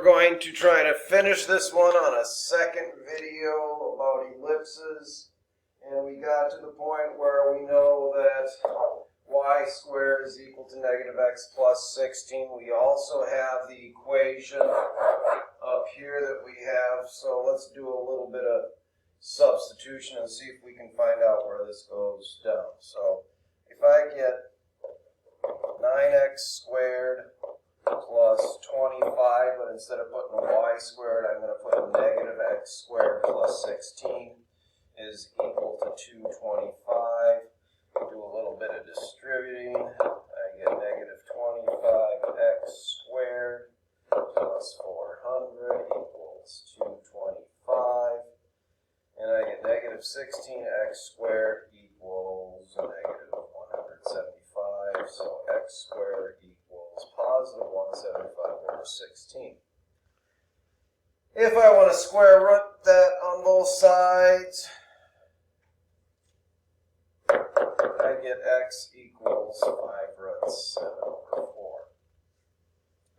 going to try to finish this one on a second video about ellipses. And we got to the point where we know that y squared is equal to negative x plus 16. We also have the equation up here that we have. So let's do a little bit of substitution and see if we can find out where this goes down. So if I get 9x squared plus 25, but instead of putting y squared, I'm going to put negative x squared plus 16 is equal to 225. Do a little bit of distributing. I get negative 25x squared plus 400 equals 225. And I get negative 16x squared equals negative 175. So x squared equals positive 175 over 16. If I want to square root that on both sides, I get x equals 5 roots 7 over 4.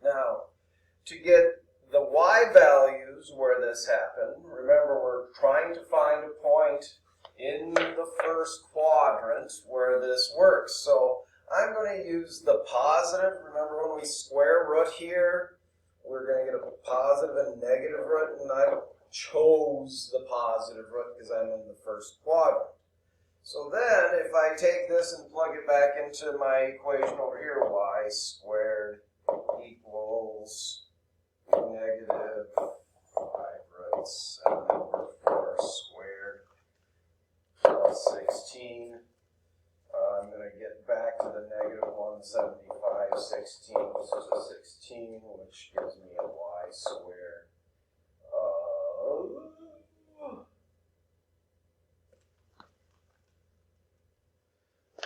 Now, to get the y values where this happened, remember we're trying to find a point in the first quadrant where this works. So I'm going to use the positive. Remember when we square root here, we're going to get a positive and negative root, and I chose the positive root because I'm in the first quadrant. So then if I take this and plug it back into my equation over here, y squared equals negative 5 roots 7 over 4 squared plus 16. I'm going to get back to the negative 175, 16, which is a 16, which gives me a y squared of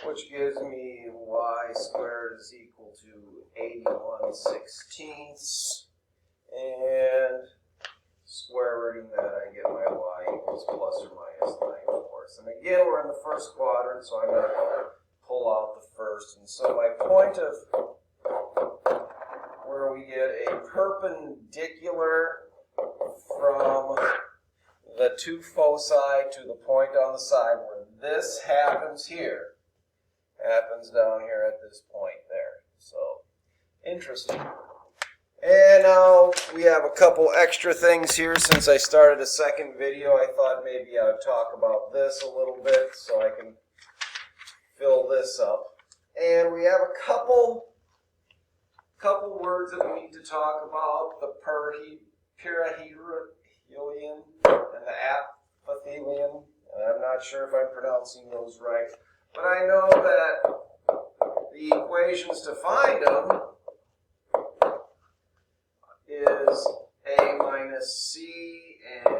which gives me y squared is equal to 81 sixteenths. And square rooting that, I get my y equals plus or minus 9 fourths. And again, we're in the first quadrant, so I'm going to pull out the first. And so my point of where we get a perpendicular from the two foci to the point on the side where this happens here, happens down here at this point there. So, interesting. And now we have a couple extra things here. Since I started a second video, I thought maybe I would talk about this a little bit so I can fill this up. And we have a couple words that we need to talk about: the perihelion and the aphelion. And I'm not sure if I'm pronouncing those right, but I know that the equations to find them is a minus c and a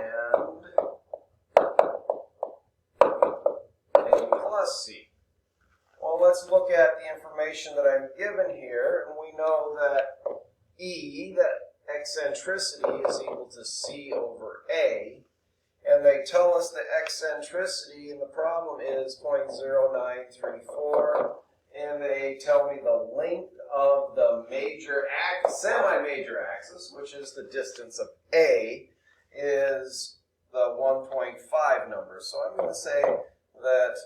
plus c. Well, let's look at the information that I'm given here, and we know that E, that eccentricity, is equal to c over a, and they tell us the eccentricity, and the problem is 0.0934, and they tell me the length of the semi-major axis, which is the distance of A, is the 1.5 number. So I'm going to say that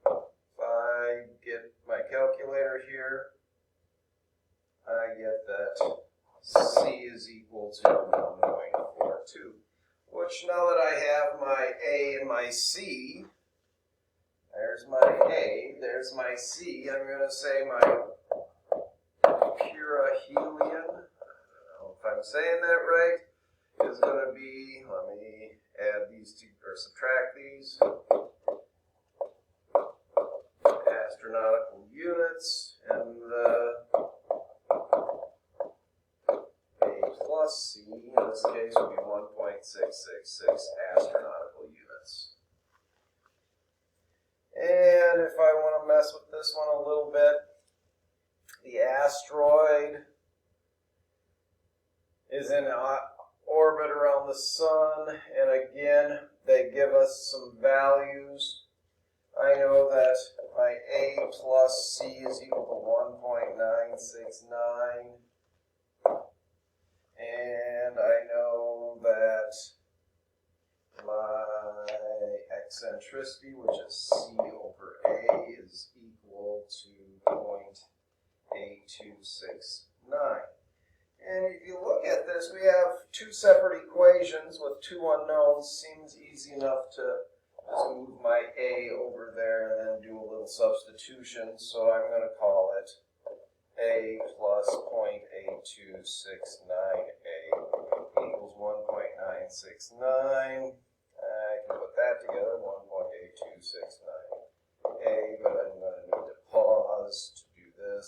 if I get my calculator here, I get that C is equal to 1.42, which now that I have my A and my C, there's my A, there's my C, I'm going to say my perihelion, I don't know if I'm saying that right, is going to be, let me add these two, or subtract these, astronomical units, and the A plus C, in this case, would be 1.666 astronomical units. And if I want to mess with this one a little bit, the asteroid is in orbit around the sun, and again, they give us some values. I know that my A plus C is equal to 1.969. eccentricity, which is C over A, is equal to 0.8269. And if you look at this, we have two separate equations with two unknowns. Seems easy enough to just move my A over there and then do a little substitution. So I'm going to call it A plus 0.8269A equals 1.969. I can put that together, 1.8269A, but I'm going to need to pause to do this.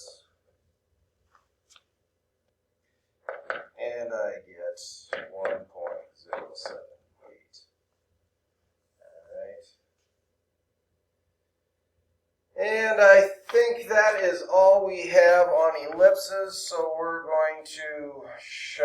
And I get 1.078. Alright. And I think that is all we have on ellipses, so we're going to shut